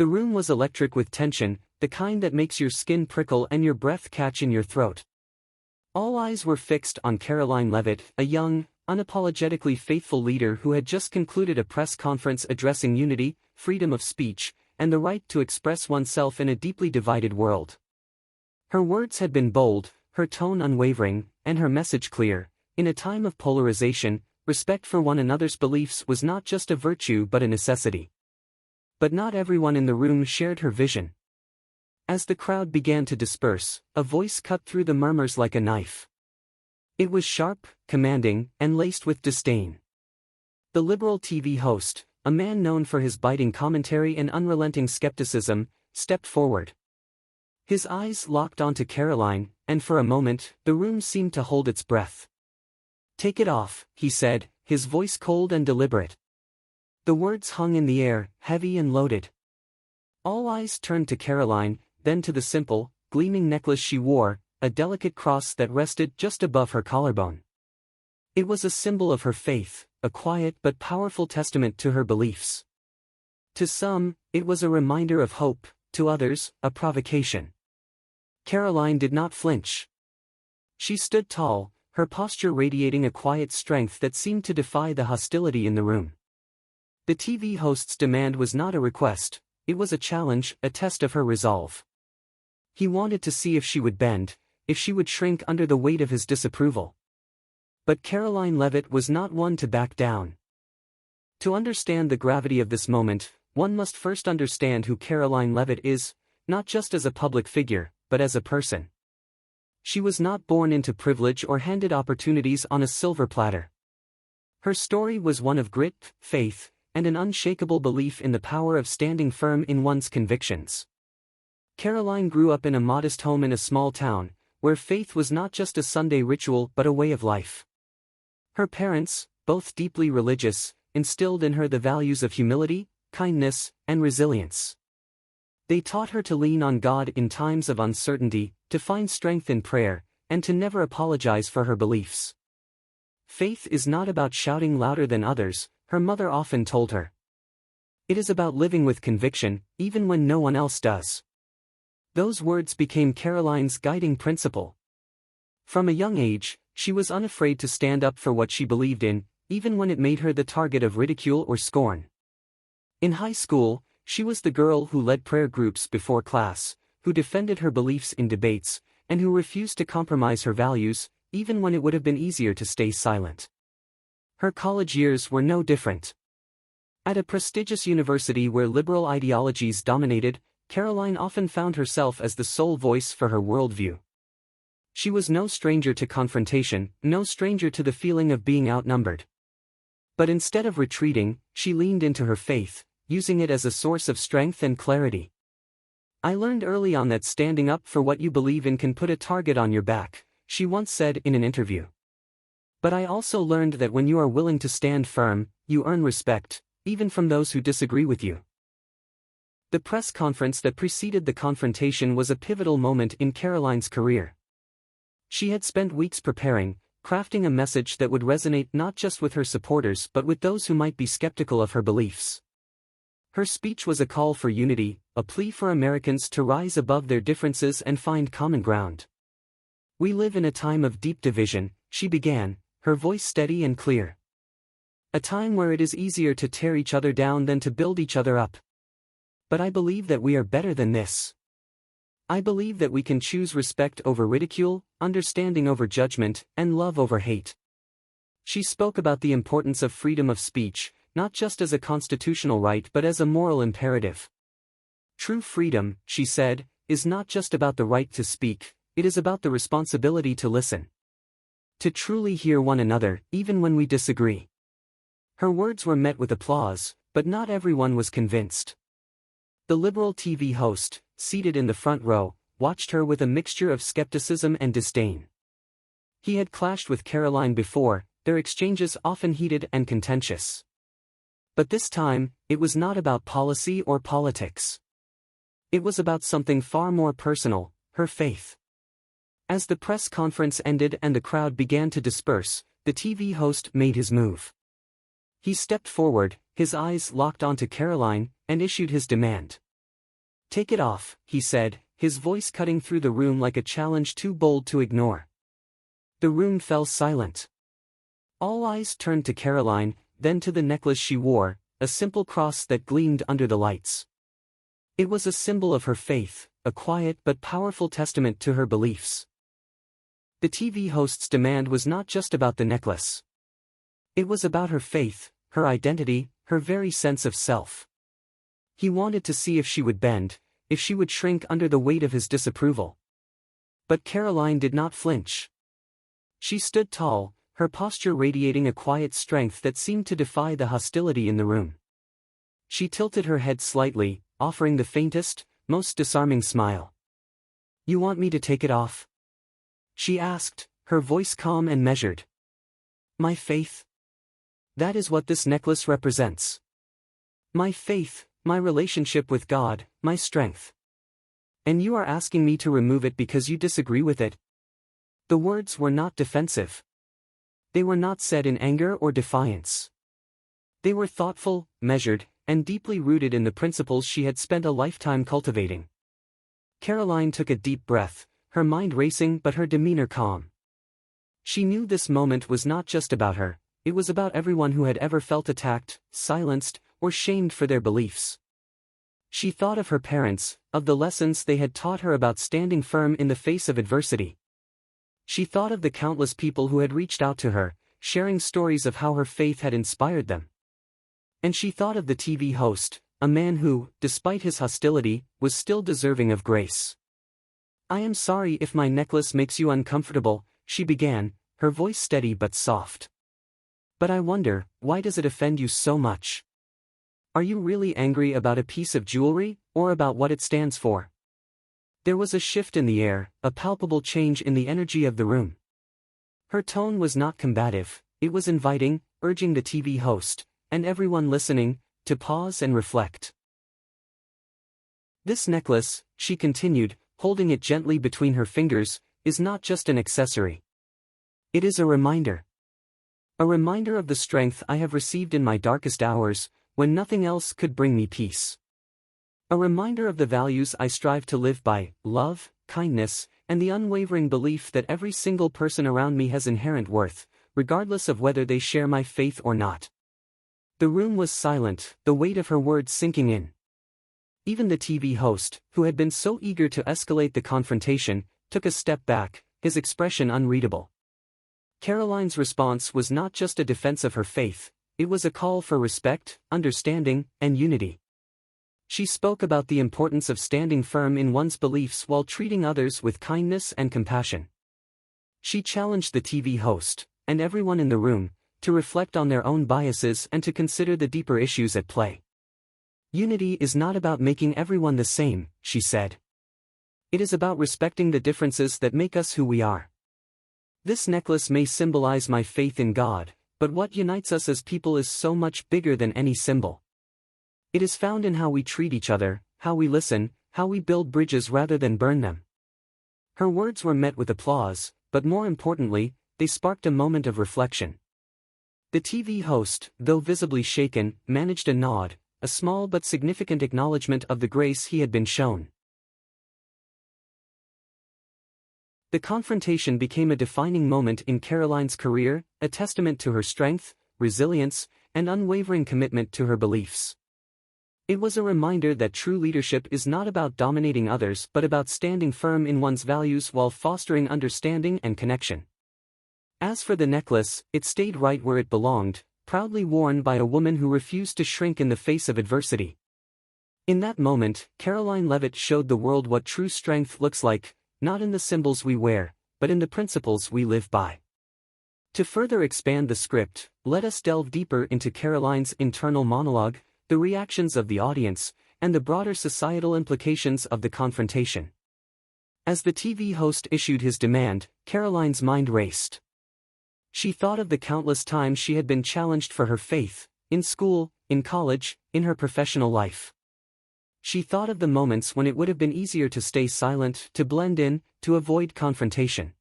The room was electric with tension, the kind that makes your skin prickle and your breath catch in your throat. All eyes were fixed on Karoline Leavitt, a young, unapologetically faithful leader who had just concluded a press conference addressing unity, freedom of speech, and the right to express oneself in a deeply divided world. Her words had been bold, her tone unwavering, and her message clear. In a time of polarization, respect for one another's beliefs was not just a virtue but a necessity. But not everyone in the room shared her vision. As the crowd began to disperse, a voice cut through the murmurs like a knife. It was sharp, commanding, and laced with disdain. The liberal TV host, a man known for his biting commentary and unrelenting skepticism, stepped forward. His eyes locked onto Karoline, and for a moment, the room seemed to hold its breath. "Take it off," he said, his voice cold and deliberate. The words hung in the air, heavy and loaded. All eyes turned to Karoline, then to the simple, gleaming necklace she wore, a delicate cross that rested just above her collarbone. It was a symbol of her faith, a quiet but powerful testament to her beliefs. To some, it was a reminder of hope, to others, a provocation. Karoline did not flinch. She stood tall, her posture radiating a quiet strength that seemed to defy the hostility in the room. The TV host's demand was not a request, it was a challenge, a test of her resolve. He wanted to see if she would bend, if she would shrink under the weight of his disapproval. But Karoline Leavitt was not one to back down. To understand the gravity of this moment, one must first understand who Karoline Leavitt is, not just as a public figure, but as a person. She was not born into privilege or handed opportunities on a silver platter. Her story was one of grit, faith, and an unshakable belief in the power of standing firm in one's convictions. Karoline grew up in a modest home in a small town, where faith was not just a Sunday ritual but a way of life. Her parents, both deeply religious, instilled in her the values of humility, kindness, and resilience. They taught her to lean on God in times of uncertainty, to find strength in prayer, and to never apologize for her beliefs. Faith is not about shouting louder than others, her mother often told her. It is about living with conviction, even when no one else does. Those words became Karoline's guiding principle. From a young age, she was unafraid to stand up for what she believed in, even when it made her the target of ridicule or scorn. In high school, she was the girl who led prayer groups before class, who defended her beliefs in debates, and who refused to compromise her values, even when it would have been easier to stay silent. Her college years were no different. At a prestigious university where liberal ideologies dominated, Karoline often found herself as the sole voice for her worldview. She was no stranger to confrontation, no stranger to the feeling of being outnumbered. But instead of retreating, she leaned into her faith, using it as a source of strength and clarity. "I learned early on that standing up for what you believe in can put a target on your back," she once said in an interview. "But I also learned that when you are willing to stand firm, you earn respect, even from those who disagree with you." The press conference that preceded the confrontation was a pivotal moment in Karoline's career. She had spent weeks preparing, crafting a message that would resonate not just with her supporters but with those who might be skeptical of her beliefs. Her speech was a call for unity, a plea for Americans to rise above their differences and find common ground. "We live in a time of deep division," she began, her voice steady and clear. "A time where it is easier to tear each other down than to build each other up. But I believe that we are better than this. I believe that we can choose respect over ridicule, understanding over judgment, and love over hate." She spoke about the importance of freedom of speech, not just as a constitutional right but as a moral imperative. "True freedom," she said, "is not just about the right to speak, it is about the responsibility to listen. To truly hear one another, even when we disagree." Her words were met with applause, but not everyone was convinced. The liberal TV host, seated in the front row, watched her with a mixture of skepticism and disdain. He had clashed with Karoline before, their exchanges often heated and contentious. But this time, it was not about policy or politics. It was about something far more personal, her faith. As the press conference ended and the crowd began to disperse, the TV host made his move. He stepped forward, his eyes locked onto Karoline, and issued his demand. "Take it off," he said, his voice cutting through the room like a challenge too bold to ignore. The room fell silent. All eyes turned to Karoline, then to the necklace she wore, a simple cross that gleamed under the lights. It was a symbol of her faith, a quiet but powerful testament to her beliefs. The TV host's demand was not just about the necklace. It was about her faith, her identity, her very sense of self. He wanted to see if she would bend, if she would shrink under the weight of his disapproval. But Karoline did not flinch. She stood tall, her posture radiating a quiet strength that seemed to defy the hostility in the room. She tilted her head slightly, offering the faintest, most disarming smile. "You want me to take it off?" she asked, her voice calm and measured. "My faith? That is what this necklace represents. My faith, my relationship with God, my strength. And you are asking me to remove it because you disagree with it?" The words were not defensive. They were not said in anger or defiance. They were thoughtful, measured, and deeply rooted in the principles she had spent a lifetime cultivating. Karoline took a deep breath, her mind racing but her demeanor calm. She knew this moment was not just about her, it was about everyone who had ever felt attacked, silenced, or shamed for their beliefs. She thought of her parents, of the lessons they had taught her about standing firm in the face of adversity. She thought of the countless people who had reached out to her, sharing stories of how her faith had inspired them. And she thought of the TV host, a man who, despite his hostility, was still deserving of grace. "I am sorry if my necklace makes you uncomfortable," she began, her voice steady but soft. "But I wonder, why does it offend you so much? Are you really angry about a piece of jewelry, or about what it stands for?" There was a shift in the air, a palpable change in the energy of the room. Her tone was not combative, it was inviting, urging the TV host, and everyone listening, to pause and reflect. "This necklace," she continued, holding it gently between her fingers, "is not just an accessory. It is a reminder. A reminder of the strength I have received in my darkest hours, when nothing else could bring me peace. A reminder of the values I strive to live by, love, kindness, and the unwavering belief that every single person around me has inherent worth, regardless of whether they share my faith or not." The room was silent, the weight of her words sinking in. Even the TV host, who had been so eager to escalate the confrontation, took a step back, his expression unreadable. Karoline's response was not just a defense of her faith, it was a call for respect, understanding, and unity. She spoke about the importance of standing firm in one's beliefs while treating others with kindness and compassion. She challenged the TV host, and everyone in the room, to reflect on their own biases and to consider the deeper issues at play. "Unity is not about making everyone the same," she said. "It is about respecting the differences that make us who we are. This necklace may symbolize my faith in God, but what unites us as people is so much bigger than any symbol. It is found in how we treat each other, how we listen, how we build bridges rather than burn them." Her words were met with applause, but more importantly, they sparked a moment of reflection. The TV host, though visibly shaken, managed a nod, a small but significant acknowledgement of the grace he had been shown. The confrontation became a defining moment in Karoline's career, a testament to her strength, resilience, and unwavering commitment to her beliefs. It was a reminder that true leadership is not about dominating others but about standing firm in one's values while fostering understanding and connection. As for the necklace, it stayed right where it belonged, proudly worn by a woman who refused to shrink in the face of adversity. In that moment, Karoline Leavitt showed the world what true strength looks like, not in the symbols we wear, but in the principles we live by. To further expand the script, let us delve deeper into Karoline's internal monologue, the reactions of the audience, and the broader societal implications of the confrontation. As the TV host issued his demand, Karoline's mind raced. She thought of the countless times she had been challenged for her faith, in school, in college, in her professional life. She thought of the moments when it would have been easier to stay silent, to blend in, to avoid confrontation.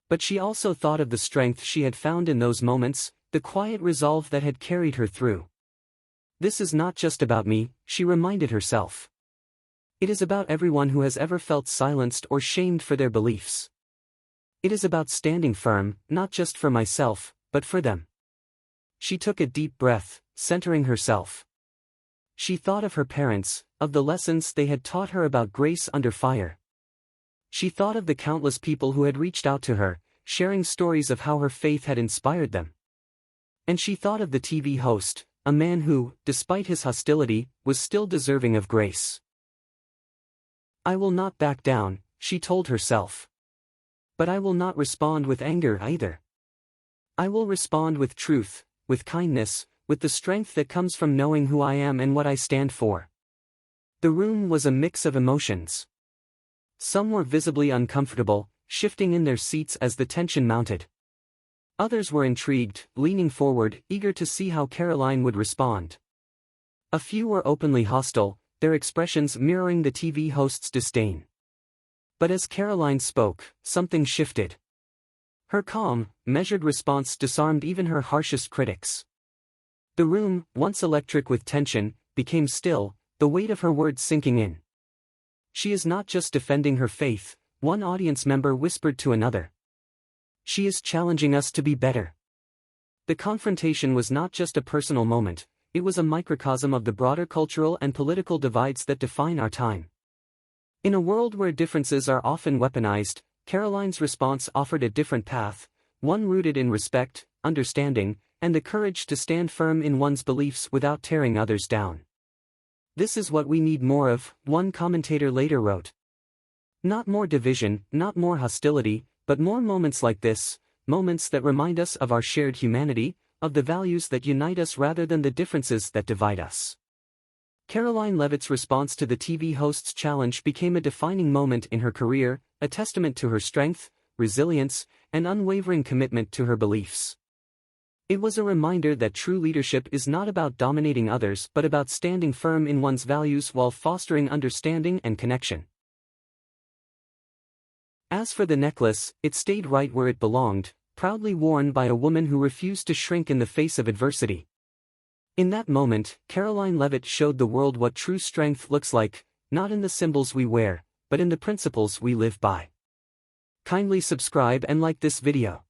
But she also thought of the strength she had found in those moments, the quiet resolve that had carried her through. "This is not just about me," she reminded herself. It is about everyone who has ever felt silenced or shamed for their beliefs. It is about standing firm, not just for myself, but for them. She took a deep breath, centering herself. She thought of her parents, of the lessons they had taught her about grace under fire. She thought of the countless people who had reached out to her, sharing stories of how her faith had inspired them. And she thought of the TV host, a man who, despite his hostility, was still deserving of grace. I will not back down, she told herself. But I will not respond with anger either. I will respond with truth, with kindness, with the strength that comes from knowing who I am and what I stand for. The room was a mix of emotions. Some were visibly uncomfortable, shifting in their seats as the tension mounted. Others were intrigued, leaning forward, eager to see how Karoline would respond. A few were openly hostile, their expressions mirroring the TV host's disdain. But as Karoline spoke, something shifted. Her calm, measured response disarmed even her harshest critics. The room, once electric with tension, became still, the weight of her words sinking in. She is not just defending her faith, one audience member whispered to another. She is challenging us to be better. The confrontation was not just a personal moment, it was a microcosm of the broader cultural and political divides that define our time. In a world where differences are often weaponized, Karoline's response offered a different path, one rooted in respect, understanding, and the courage to stand firm in one's beliefs without tearing others down. This is what we need more of, one commentator later wrote. Not more division, not more hostility, but more moments like this, moments that remind us of our shared humanity, of the values that unite us rather than the differences that divide us. Karoline Leavitt's response to the TV host's challenge became a defining moment in her career, a testament to her strength, resilience, and unwavering commitment to her beliefs. It was a reminder that true leadership is not about dominating others but about standing firm in one's values while fostering understanding and connection. As for the necklace, it stayed right where it belonged, proudly worn by a woman who refused to shrink in the face of adversity. In that moment, Karoline Leavitt showed the world what true strength looks like, not in the symbols we wear, but in the principles we live by. Kindly subscribe and like this video.